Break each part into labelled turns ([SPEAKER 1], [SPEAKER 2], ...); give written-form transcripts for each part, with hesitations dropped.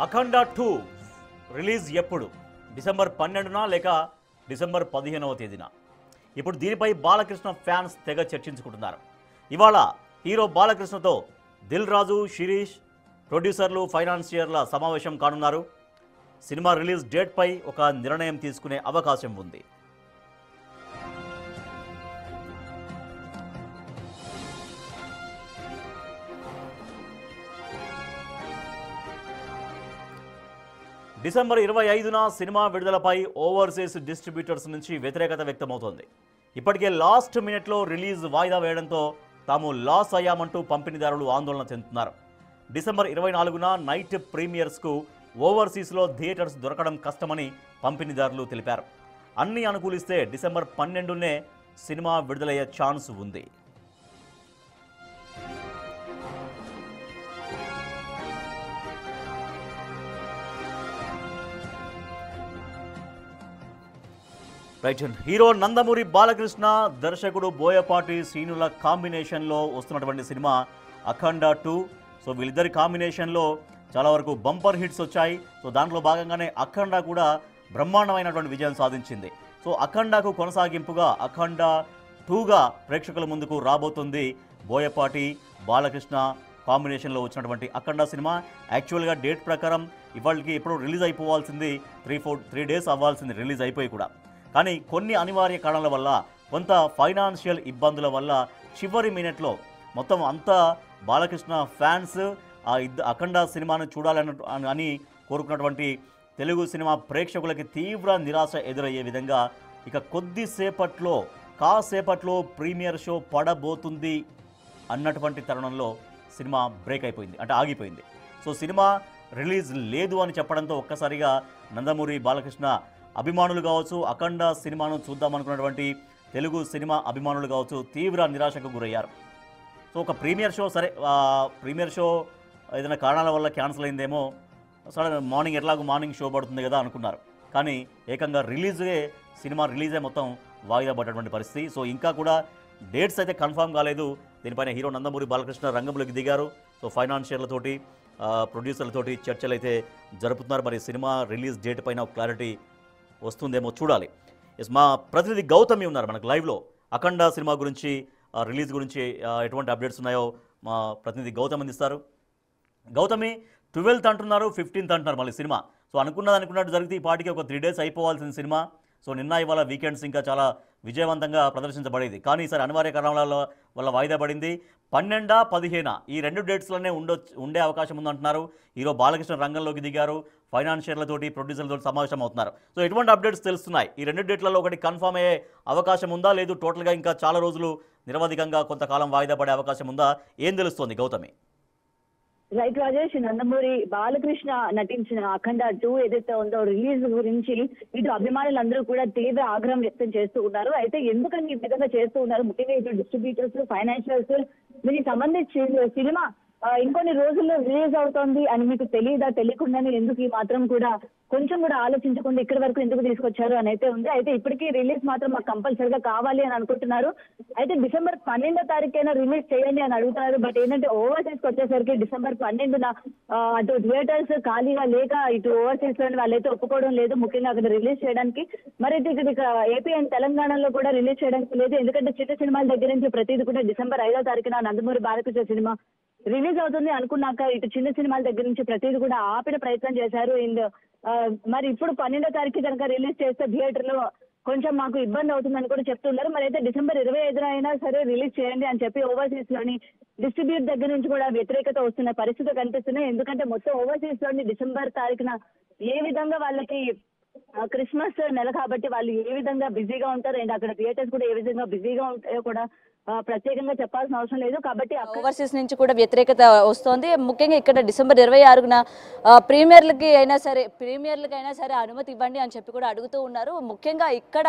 [SPEAKER 1] అఖండ 2 release ఎప్పుడు? December 12న లేక December 15వ తేదీన? ఇప్పుడు దీనిపై బాలకృష్ణ ఫ్యాన్స్ తెగ చర్చించుకుంటున్నారు. ఇవాళ హీరో బాలకృష్ణతో దిల్ రాజు, శిరీష్, ప్రొడ్యూసర్లు, ఫైనాన్షియర్ల సమావేశం కానున్నారు. సినిమా రిలీజ్ డేట్పై ఒక నిర్ణయం తీసుకునే అవకాశం ఉంది. డిసెంబర్ 25న సినిమా విడుదలపై ఓవర్సీస్ డిస్ట్రిబ్యూటర్స్ నుంచి వ్యతిరేకత వ్యక్తమవుతోంది. ఇప్పటికే లాస్ట్ మినిట్లో రిలీజ్ వాయిదా వేయడంతో తాము లాస్ అయ్యామంటూ పంపిణీదారులు ఆందోళన చెందుతున్నారు. డిసెంబర్ 24న నైట్ ప్రీమియర్స్కు ఓవర్సీస్లో థియేటర్స్ దొరకడం కష్టమని పంపిణీదారులు తెలిపారు. అన్నీ అనుకూలిస్తే డిసెంబర్ 12నే సినిమా విడుదలయ్యే ఛాన్స్ ఉంది. హీరో నందమూరి బాలకృష్ణ, దర్శకుడు బోయపాటి శ్రీనుల కాంబినేషన్లో వస్తున్నటువంటి సినిమా అఖండ 2. సో వీళ్ళిద్దరి కాంబినేషన్లో చాలా వరకు బంపర్ హిట్స్ వచ్చాయి. సో దాంట్లో భాగంగానే అఖండ కూడా బ్రహ్మాండమైనటువంటి విజయం సాధించింది. సో అఖండకు కొనసాగింపుగా అఖండ 2గా ప్రేక్షకుల ముందుకు రాబోతుంది. బోయపాటి బాలకృష్ణ కాంబినేషన్లో వచ్చినటువంటి అఖండ సినిమా యాక్చువల్గా డేట్ ప్రకారం ఇవాళకి ఎప్పుడు రిలీజ్ అయిపోవాల్సింది, 3 డేస్ అవ్వాల్సింది రిలీజ్ అయిపోయి కూడా. కానీ కొన్ని అనివార్య కారణాల వల్ల, కొంత ఫైనాన్షియల్ ఇబ్బందుల వల్ల చివరి మినిట్లో మొత్తం అంతా బాలకృష్ణ ఫ్యాన్స్ అఖండ సినిమాను చూడాలని కోరుకున్నటువంటి తెలుగు సినిమా ప్రేక్షకులకి తీవ్ర నిరాశ ఎదురయ్యే విధంగా ఇక కాసేపట్లో ప్రీమియర్ షో పడబోతుంది అన్నటువంటి తరుణంలో సినిమా బ్రేక్ అయిపోయింది, అంటే ఆగిపోయింది. సో సినిమా రిలీజ్ లేదు అని చెప్పడంతో ఒక్కసారిగా నందమూరి బాలకృష్ణ అభిమానులు కావచ్చు, అఖండ సినిమాను చూద్దామనుకున్నటువంటి తెలుగు సినిమా అభిమానులు కావచ్చు, తీవ్ర నిరాశకు గురయ్యారు. సో ఒక ప్రీమియర్ షో ఏదైనా కారణాల వల్ల క్యాన్సిల్ అయిందేమో, సడన్ మార్నింగ్ షో పడుతుంది కదా అనుకున్నారు. కానీ ఏకంగా సినిమా రిలీజే మొత్తం వాయిదా పడ్డటువంటి పరిస్థితి. సో ఇంకా కూడా డేట్స్ అయితే కన్ఫర్మ్ కాలేదు. దీనిపైన హీరో నందమూరి బాలకృష్ణ రంగంలోకి దిగారు. సో ఫైనాన్షియర్లతోటి, ప్రొడ్యూసర్లతోటి చర్చలు అయితే జరుపుతున్నారు. మరి సినిమా రిలీజ్ డేట్ పైన ఒక క్లారిటీ వస్తుందేమో చూడాలి. మా ప్రతినిధి గౌతమి ఉన్నారు మనకు లైవ్లో. అఖండ సినిమా గురించి, రిలీజ్ గురించి ఎటువంటి అప్డేట్స్ ఉన్నాయో మా ప్రతినిధి గౌతమి అందిస్తారు. గౌతమి, 12th అంటున్నారు, 15th అంటున్నారు మళ్ళీ సినిమా. సో అనుకున్నట్టు జరిగితే ఈ పాటికి ఒక 3 డేస్ అయిపోవాల్సిన సినిమా. సో ఇవాళ వీకెండ్స్ ఇంకా చాలా విజయవంతంగా ప్రదర్శించబడేది. కానీ ఈసారి అనివార్య కారణాల వల్ల వాయిదా పడింది. 12, 15 ఈ 2 డేట్స్లోనే ఉండే అవకాశం ఉందంటున్నారు. హీరో బాలకృష్ణ రంగంలోకి దిగారు. ఫైనాన్షియర్లతోటి, ప్రొడ్యూసర్లతో సమావేశం అవుతున్నారు. సో ఎటువంటి అప్డేట్స్ తెలుస్తున్నాయి? ఈ 2 డేట్లలో ఒకటి కన్ఫర్మ్ అయ్యే అవకాశం ఉందా, లేదు టోటల్గా ఇంకా చాలా రోజులు నిరవధికంగా కొంతకాలం వాయిదా పడే అవకాశం ఉందా? ఏం తెలుస్తోంది గౌతమి?
[SPEAKER 2] రైట్ రాజేష్, నందమూరి బాలకృష్ణ నటించిన అఖండ 2 ఏదైతే ఉందో రిలీజ్ గురించి ఇటు అభిమానులందరూ కూడా తీవ్ర ఆగ్రహం వ్యక్తం చేస్తూ ఉన్నారు. అయితే ఎందుకని ఈ విధంగా చేస్తూ ఉన్నారు, ముఖ్యంగా ఇటు డిస్ట్రిబ్యూటర్స్, ఫైనాన్షియల్స్ దీనికి సంబంధించి సినిమా ఇంకొన్ని రోజుల్లో రిలీజ్ అవుతోంది అని మీకు తెలియకుండానే ఎందుకు ఈ మాత్రం కూడా కొంచెం కూడా ఆలోచించకుండా ఇక్కడి వరకు ఎందుకు తీసుకొచ్చారు అని అయితే ఉంది. అయితే ఇప్పటికీ రిలీజ్ మాత్రం మాకు కంపల్సరీగా కావాలి అని అనుకుంటున్నారు. అయితే డిసెంబర్ 12వ తారీఖైనా రిలీజ్ చేయండి అని అడుగుతున్నారు. బట్ ఏంటంటే ఓవర్సీస్ వచ్చేసరికి డిసెంబర్ 12న అటు థియేటర్స్ ఖాళీగా లేక ఇటు ఓవర్సీస్ లోని వాళ్ళైతే ఒప్పుకోవడం లేదు, ముఖ్యంగా అక్కడ రిలీజ్ చేయడానికి. మరి ఇక్కడ ఏపీ అండ్ తెలంగాణలో కూడా రిలీజ్ చేయడానికి లేదు. ఎందుకంటే చిన్న సినిమాల దగ్గర నుంచి ప్రతిదీ కూడా డిసెంబర్ 5వ తారీఖున నందమూరి బాలకృష్ణ సినిమా రిలీజ్ అవుతుంది అనుకున్నాక ఇటు చిన్న సినిమాల దగ్గర నుంచి ప్రతిదీ కూడా ఆపిన ప్రయత్నం చేశారు. అండ్ మరి ఇప్పుడు 12వ తారీఖు కనుక రిలీజ్ చేస్తే థియేటర్ లో కొంచెం మాకు ఇబ్బంది అవుతుందని కూడా చెప్తున్నారు. మరి అయితే డిసెంబర్ 25 అయినా సరే రిలీజ్ చేయండి అని చెప్పి ఓవర్సీస్ లోని డిస్ట్రిబ్యూట్ దగ్గర నుంచి కూడా వ్యతిరేకత వస్తున్న పరిస్థితి కనిపిస్తున్నాయి. ఎందుకంటే మొత్తం ఓవర్సీస్ లోని డిసెంబర్ తారీఖున ఏ విధంగా వాళ్ళకి క్రిస్మస్ నెల కాబట్టి వాళ్ళు ఏ విధంగా బిజీగా ఉంటారు, అండ్ అక్కడ థియేటర్స్ కూడా ఏ విధంగా బిజీగా ఉంటాయో కూడా ప్రత్యేకంగా చెప్పాల్సిన అవసరం లేదు. కాబట్టి
[SPEAKER 3] ఓవర్సీస్ నుంచి కూడా వ్యతిరేకత వస్తోంది. ముఖ్యంగా ఇక్కడ డిసెంబర్ 26న ప్రీమియర్లకి అయినా సరే అనుమతి ఇవ్వండి అని చెప్పి కూడా అడుగుతూ ఉన్నారు. ముఖ్యంగా ఇక్కడ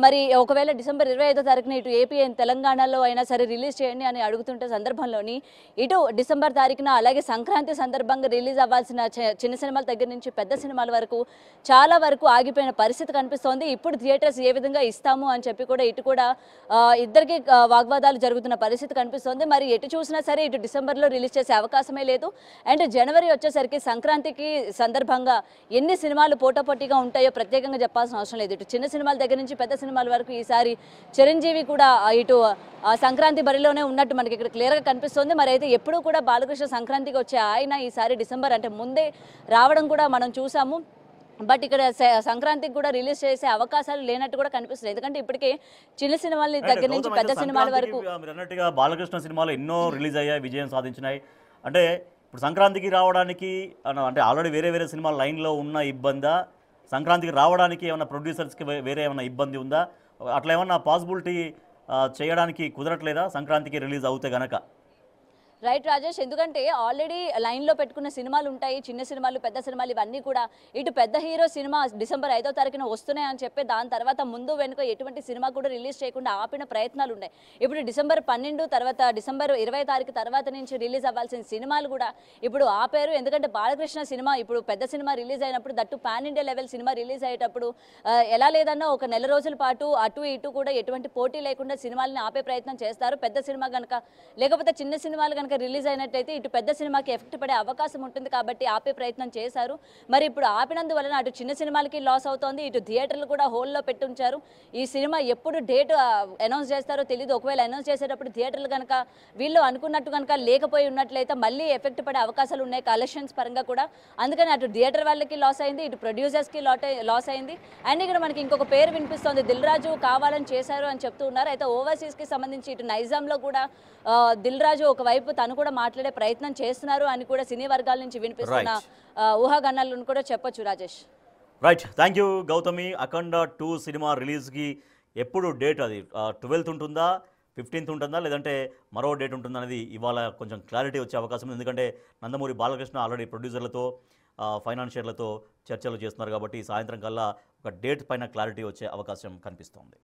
[SPEAKER 3] మరి ఒకవేళ డిసెంబర్ 25వ తారీఖున ఇటు ఏపీ అండ్ తెలంగాణలో అయినా సరే రిలీజ్ చేయండి అని అడుగుతుంటే సందర్భంలోని ఇటు డిసెంబర్ తారీఖున అలాగే సంక్రాంతి సందర్భంగా రిలీజ్ అవ్వాల్సిన చిన్న సినిమాల దగ్గర నుంచి పెద్ద సినిమాల వరకు చాలా వరకు ఆగిపోయిన పరిస్థితి కనిపిస్తోంది. ఇప్పుడు థియేటర్స్ ఏ విధంగా ఇస్తాము అని చెప్పి కూడా ఇటు కూడా ఇద్దరికి వాగ్వాదాలు జరుగుతున్న పరిస్థితి కనిపిస్తోంది. మరి ఎటు చూసినా సరే ఇటు డిసెంబర్లో రిలీజ్ చేసే అవకాశమే లేదు. అండ్ జనవరి వచ్చేసరికి సంక్రాంతికి సందర్భంగా ఎన్ని సినిమాలు పోటాపోటీగా ఉంటాయో ప్రత్యేకంగా చెప్పాల్సిన అవసరం లేదు. ఇటు చిన్న సినిమాల దగ్గర నుంచి పెద్ద సినిమాల వరకు ఈసారి చిరంజీవి కూడా ఇటు సంక్రాంతి బరిలోనే ఉన్నట్టు మనకి ఇక్కడ క్లియర్గా కనిపిస్తోంది. మరి అయితే ఎప్పుడూ కూడా బాలకృష్ణ సంక్రాంతికి వచ్చే ఆయన ఈసారి డిసెంబర్ అంటే ముందే రావడం కూడా మనం చూసాము. బట్ ఇక్కడ సంక్రాంతికి కూడా రిలీజ్ చేసే అవకాశాలు లేనట్టు కూడా కనిపిస్తుంది. ఎందుకంటే ఇప్పటికే చిన్న సినిమాల దగ్గర నుంచి పెద్ద సినిమాల వరకు
[SPEAKER 1] మీరు అన్నట్టుగా బాలకృష్ణ సినిమాలు ఎన్నో రిలీజ్ అయ్యాయి, విజయం సాధించినాయి. అంటే ఇప్పుడు సంక్రాంతికి రావడానికి అంటే ఆల్రెడీ వేరే వేరే సినిమాలు లైన్లో ఉన్న ఇబ్బందా, సంక్రాంతికి రావడానికి ఏమైనా ప్రొడ్యూసర్స్కి వేరే ఏమైనా ఇబ్బంది ఉందా, అట్లా ఏమన్నా పాసిబిలిటీ చేయడానికి కుదరట్లేదా సంక్రాంతికి రిలీజ్ అవుతే గనక?
[SPEAKER 3] రైట్ రాజేష్, ఎందుకంటే ఆల్రెడీ లైన్లో పెట్టుకున్న సినిమాలు ఉంటాయి, చిన్న సినిమాలు పెద్ద సినిమాలు ఇవన్నీ కూడా. ఇటు పెద్ద హీరో సినిమా డిసెంబర్ 5వ తారీఖున వస్తున్నాయి అని చెప్పి దాని తర్వాత ముందు వెనుక ఎటువంటి సినిమా కూడా రిలీజ్ చేయకుండా ఆపిన ప్రయత్నాలు ఉన్నాయి. ఇప్పుడు డిసెంబర్ 12 తర్వాత డిసెంబర్ 20 తారీఖు తర్వాత నుంచి రిలీజ్ అవ్వాల్సిన సినిమాలు కూడా ఇప్పుడు ఆపారు. ఎందుకంటే బాలకృష్ణ సినిమా ఇప్పుడు పెద్ద సినిమా రిలీజ్ అయినప్పుడు, that pan India level cinema release అయ్యేటప్పుడు ఎలా లేదన్నా ఒక నెల రోజుల పాటు అటు ఇటు కూడా ఎటువంటి పోటీ లేకుండా సినిమాలని ఆపే ప్రయత్నం చేస్తారు. పెద్ద సినిమా కనుక లేకపోతే చిన్న సినిమాలు కనుక రిలీజ్ అయినట్టయితే ఇటు పెద్ద సినిమాకి ఎఫెక్ట్ పడే అవకాశం ఉంటుంది కాబట్టి ఆపే ప్రయత్నం చేశారు. మరి ఇప్పుడు ఆపినందువలన అటు చిన్న సినిమాలకి లాస్ అవుతోంది, ఇటు థియేటర్లు కూడా హోల్లో పెట్టుంచారు. ఈ సినిమా ఎప్పుడు డేట్ అనౌన్స్ చేస్తారో తెలియదు. ఒకవేళ అనౌన్స్ చేసేటప్పుడు థియేటర్లు కనుక వీళ్ళు అనుకున్నట్టు కనుక లేకపోయి ఉన్నట్లయితే మళ్ళీ ఎఫెక్ట్ పడే అవకాశాలు ఉన్నాయి కలెక్షన్స్ పరంగా కూడా. అందుకని అటు థియేటర్ వాళ్ళకి లాస్ అయింది, ఇటు ప్రొడ్యూసర్స్కి లాస్ అయింది. అండ్ ఇక్కడ మనకి ఇంకొక పేరు వినిపిస్తోంది, దిల్ రాజు కావాలని చేశారు అని చెప్తూ ఉన్నారు. అయితే ఓవర్సీస్కి సంబంధించి ఇటు నైజాంలో కూడా దిల్ రాజు ఒకవైపు తను కూడా మాట్లాడే ప్రయత్నం చేస్తున్నారు అని కూడా సినీ వర్గాల నుంచి వినిపిస్తున్న ఊహాగానాలను కూడా చెప్పొచ్చు Rajesh.
[SPEAKER 1] Right, thank you Gautami. Akhanda 2 cinema రిలీజ్కి ఎప్పుడు డేట్, అది 12th ఉంటుందా, 15th ఉంటుందా, లేదంటే మరో డేట్ ఉంటుందా అనేది ఇవాళ కొంచెం క్లారిటీ వచ్చే అవకాశం ఉంది. ఎందుకంటే నందమూరి బాలకృష్ణ ఆల్రెడీ ప్రొడ్యూసర్లతో ఫైనాన్షియర్లతో చర్చలు చేస్తున్నారు కాబట్టి సాయంత్రం కల్లా ఒక డేట్ పైన క్లారిటీ వచ్చే అవకాశం కనిపిస్తోంది.